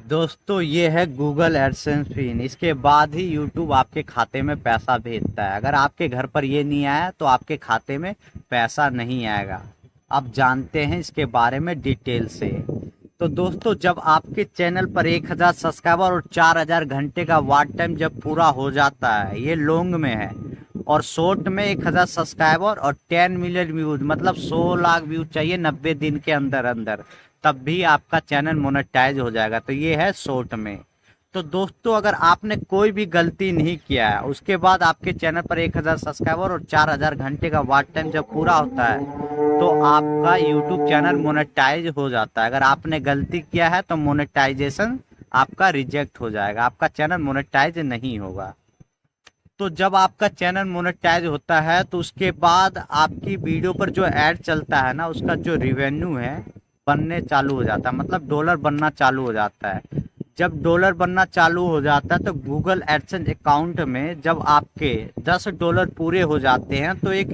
दोस्तों ये है गूगल एडसेंस पिन। इसके बाद ही यूट्यूब आपके खाते में पैसा भेजता है। अगर आपके घर पर ये नहीं आया तो आपके खाते में पैसा नहीं आएगा। अब जानते हैं इसके बारे में डिटेल से। तो दोस्तों जब आपके चैनल पर 1000 सब्सक्राइबर और 4000 घंटे का वॉच टाइम जब पूरा हो जाता है, ये लॉन्ग में है, और शॉर्ट में 1000 सब्सक्राइबर और 10 मिलियन व्यूज मतलब 100 लाख व्यूज चाहिए 90 दिन के अंदर अंदर, तब भी आपका चैनल मोनेटाइज हो जाएगा। तो ये है शॉर्ट में। तो दोस्तों अगर आपने कोई भी गलती नहीं किया है, उसके बाद आपके चैनल पर 1000 सब्सक्राइबर और 4000 घंटे का वॉच टाइम जब पूरा होता है तो आपका यूट्यूब चैनल मोनेटाइज हो जाता है। अगर आपने गलती किया है तो मोनेटाइजेशन आपका रिजेक्ट हो जाएगा, आपका चैनल मोनेटाइज नहीं होगा। तो जब आपका चैनल मोनेटाइज होता है तो उसके बाद आपकी वीडियो पर जो ऐड चलता है ना, उसका जो रिवेन्यू है बनने चालू हो जाता है, मतलब डॉलर बनना चालू हो जाता है। जब डॉलर बनना चालू हो जाता है तो गूगल एडसेंस अकाउंट में जब आपके $10 पूरे हो जाते हैं तो एक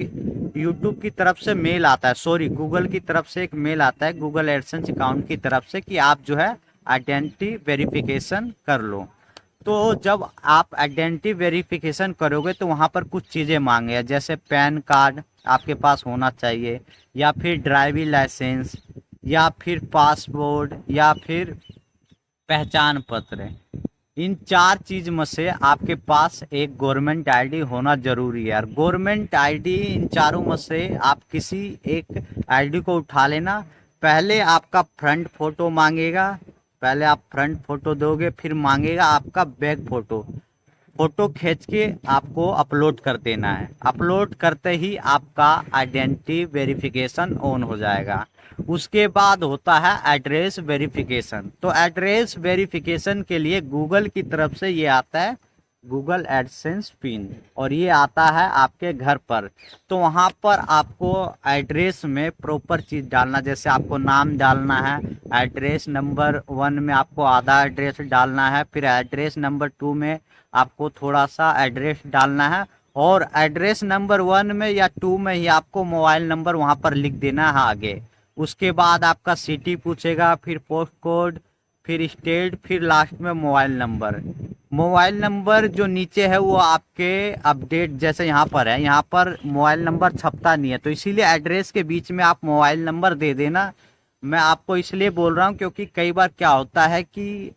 यूट्यूब की तरफ से मेल आता है, सॉरी गूगल की तरफ से एक मेल आता है गूगल एडसेंस अकाउंट की तरफ से कि आप जो है आइडेंटिटी वेरिफिकेशन कर लो। तो जब आप आइडेंटिटी वेरिफिकेशन करोगे तो वहाँ पर कुछ चीज़ें मांगे, जैसे पैन कार्ड आपके पास होना चाहिए, या फिर ड्राइविंग लाइसेंस, या फिर पासपोर्ट, या फिर पहचान पत्र। इन 4 चीज में से आपके पास एक गवर्नमेंट आईडी होना जरूरी है। और गवर्नमेंट आईडी इन चारों में से आप किसी एक आईडी को उठा लेना। पहले आपका फ्रंट फोटो मांगेगा, पहले आप फ्रंट फोटो दोगे, फिर मांगेगा आपका बैक फोटो। फोटो खींच के आपको अपलोड कर देना है। अपलोड करते ही आपका आइडेंटिटी वेरिफिकेशन ऑन हो जाएगा। उसके बाद होता है एड्रेस वेरिफिकेशन। तो एड्रेस वेरिफिकेशन के लिए गूगल की तरफ से ये आता है गूगल एडसेंस पिन, और ये आता है आपके घर पर। तो वहाँ पर आपको एड्रेस में प्रॉपर चीज़ डालना, जैसे आपको नाम डालना है, एड्रेस नंबर 1 में आपको आधा एड्रेस डालना है, फिर एड्रेस नंबर 2 में आपको थोड़ा सा एड्रेस डालना है, और एड्रेस नंबर 1 में या 2 में ही आपको मोबाइल नंबर वहाँ पर लिख देना है आगे। उसके बाद आपका सिटी पूछेगा, फिर पोस्ट कोड, फिर स्टेट, फिर लास्ट में मोबाइल नंबर। मोबाइल नंबर जो नीचे है वो आपके अपडेट जैसे यहाँ पर है, यहाँ पर मोबाइल नंबर छपता नहीं है, तो इसीलिए एड्रेस के बीच में आप मोबाइल नंबर दे देना। मैं आपको इसलिए बोल रहा हूँ क्योंकि कई बार क्या होता है कि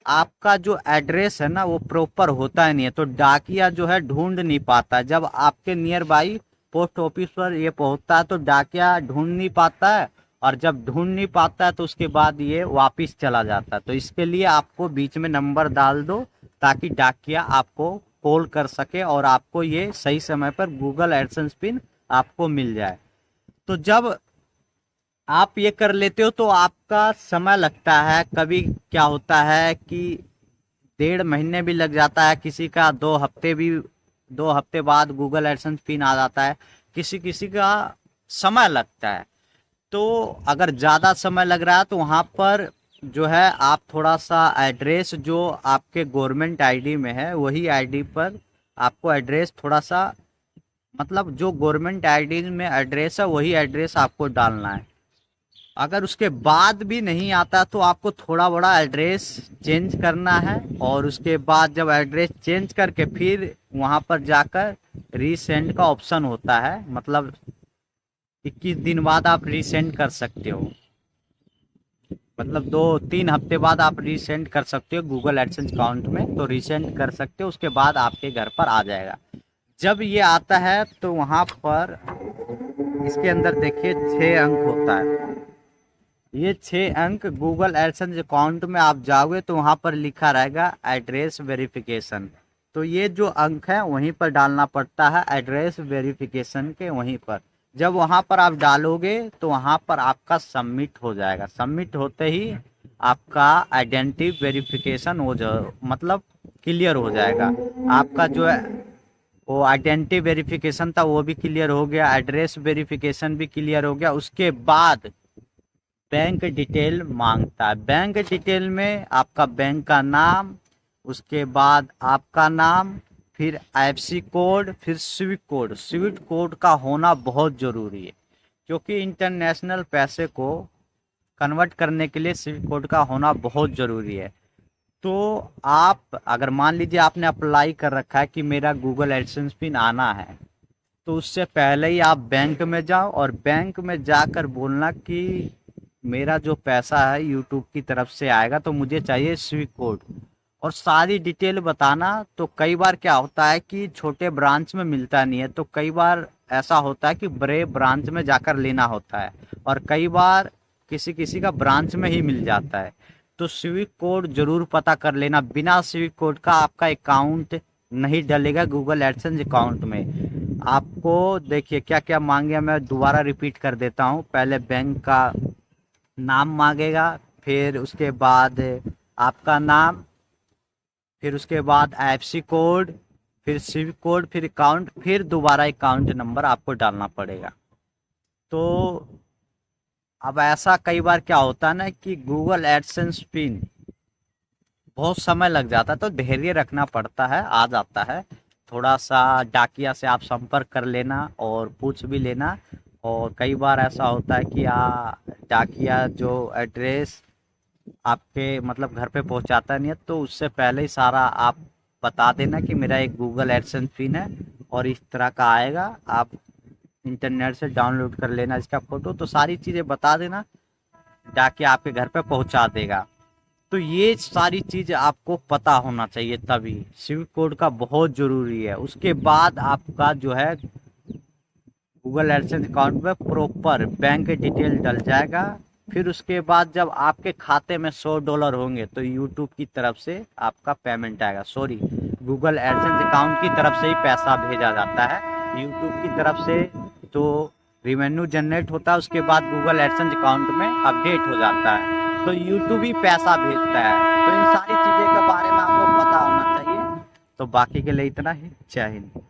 आपका जो एड्रेस है ना वो प्रॉपर होता नहीं है, तो डाकिया जो है ढूंढ नहीं पाता। जब आपके नियर बाई पोस्ट ऑफिस पर ये पहुंचता है तो डाकिया ढूंढ नहीं पाता है, और जब ढूंढ नहीं पाता है तो उसके बाद ये वापिस चला जाता है। तो इसके लिए आपको बीच में नंबर डाल दो ताकि डाकिया आपको कॉल कर सके और आपको ये सही समय पर गूगल एडसेंस पिन आपको मिल जाए। तो जब आप ये कर लेते हो तो आपका समय लगता है, कभी क्या होता है कि 1.5 महीने भी लग जाता है, किसी का 2 हफ्ते भी, 2 हफ्ते बाद गूगल एडसेंस पिन आ जाता है, किसी किसी का समय लगता है। तो अगर ज़्यादा समय लग रहा है तो वहाँ पर जो है आप थोड़ा सा एड्रेस जो आपके गवर्नमेंट आईडी में है वही आईडी पर आपको एड्रेस थोड़ा सा, मतलब जो गवर्नमेंट आईडी में एड्रेस है वही एड्रेस आपको डालना है। अगर उसके बाद भी नहीं आता तो आपको थोड़ा बड़ा एड्रेस चेंज करना है, और उसके बाद जब एड्रेस चेंज करके फिर वहाँ पर जाकर रीसेंड का ऑप्शन होता है, मतलब 21 दिन बाद आप रीसेंड कर सकते हो, मतलब 2-3 हफ्ते बाद आप रीसेंड कर सकते हो गूगल एडसेंस अकाउंट में, तो रीसेंड कर सकते हो, उसके बाद आपके घर पर आ जाएगा। जब ये आता है तो वहाँ पर इसके अंदर देखिए 6 अंक होता है। ये 6 अंक गूगल एडसेंस अकाउंट में आप जाओगे तो वहाँ पर लिखा रहेगा एड्रेस वेरिफिकेशन। तो ये जो अंक है वहीं पर डालना पड़ता है, एड्रेस वेरिफिकेशन के वहीं पर। जब वहाँ पर आप डालोगे तो वहाँ पर आपका सबमिट हो जाएगा। सबमिट होते ही आपका आइडेंटिटी वेरिफिकेशन हो जा मतलब क्लियर हो जाएगा। आपका जो है वो आइडेंटिटी वेरिफिकेशन था वो भी क्लियर हो गया, एड्रेस वेरिफिकेशन भी क्लियर हो गया। उसके बाद बैंक डिटेल मांगता है। बैंक डिटेल में आपका बैंक का नाम, उसके बाद आपका नाम, फिर आईएफएससी कोड, फिर स्विफ्ट कोड। स्विफ्ट कोड का होना बहुत ज़रूरी है क्योंकि इंटरनेशनल पैसे को कन्वर्ट करने के लिए स्विफ्ट कोड का होना बहुत ज़रूरी है। तो आप अगर मान लीजिए आपने अप्लाई कर रखा है कि मेरा गूगल एडसेंस पिन आना है, तो उससे पहले ही आप बैंक में जाओ और बैंक में जाकर बोलना कि मेरा जो पैसा है यूट्यूब की तरफ से आएगा तो मुझे चाहिए स्विच कोड, और सारी डिटेल बताना। तो कई बार क्या होता है कि छोटे ब्रांच में मिलता नहीं है, तो कई बार ऐसा होता है कि बड़े ब्रांच में जाकर लेना होता है, और कई बार किसी किसी का ब्रांच में ही मिल जाता है। तो स्विच कोड जरूर पता कर लेना, बिना स्विच कोड का आपका अकाउंट नहीं डलेगा गूगल एडसेंस अकाउंट में। आपको देखिए क्या क्या मांगे, मैं दोबारा रिपीट कर देता हूँ। पहले बैंक का नाम मांगेगा, फिर उसके बाद आपका नाम, फिर उसके बाद आईएफएससी कोड, फिर सिविक कोड, फिर अकाउंट, फिर दोबारा अकाउंट नंबर आपको डालना पड़ेगा। तो अब ऐसा कई बार क्या होता है ना कि गूगल एडसेंस पिन बहुत समय लग जाता है, तो धैर्य रखना पड़ता है, आ जाता है। थोड़ा सा डाकिया से आप संपर्क कर लेना और पूछ भी लेना। और कई बार ऐसा होता है कि डाकिया जो एड्रेस आपके मतलब घर पे पहुंचाता नहीं है, तो उससे पहले ही सारा आप बता देना कि मेरा एक गूगल एडसेंस पिन है और इस तरह का आएगा, आप इंटरनेट से डाउनलोड कर लेना इसका फोटो। तो सारी चीज़ें बता देना, डाकिया आपके घर पे पहुंचा देगा। तो ये सारी चीज़ आपको पता होना चाहिए, तभी सिविक कोड का बहुत ज़रूरी है। उसके बाद आपका जो है गूगल एडसेंस अकाउंट में प्रॉपर बैंक डिटेल डल जाएगा। फिर उसके बाद जब आपके खाते में $100 होंगे तो यूट्यूब की तरफ से आपका पेमेंट आएगा, सॉरी गूगल एडसेंस अकाउंट की तरफ से ही पैसा भेजा जाता है यूट्यूब की तरफ से। तो रिवेन्यू जनरेट होता है, उसके बाद गूगल एडसेंस अकाउंट में अपडेट हो जाता है, तो यूट्यूब ही पैसा भेजता है। तो इन सारी चीज़ें के बारे में आपको पता होना चाहिए। तो बाकी के लिए इतना ही, जय हिंद।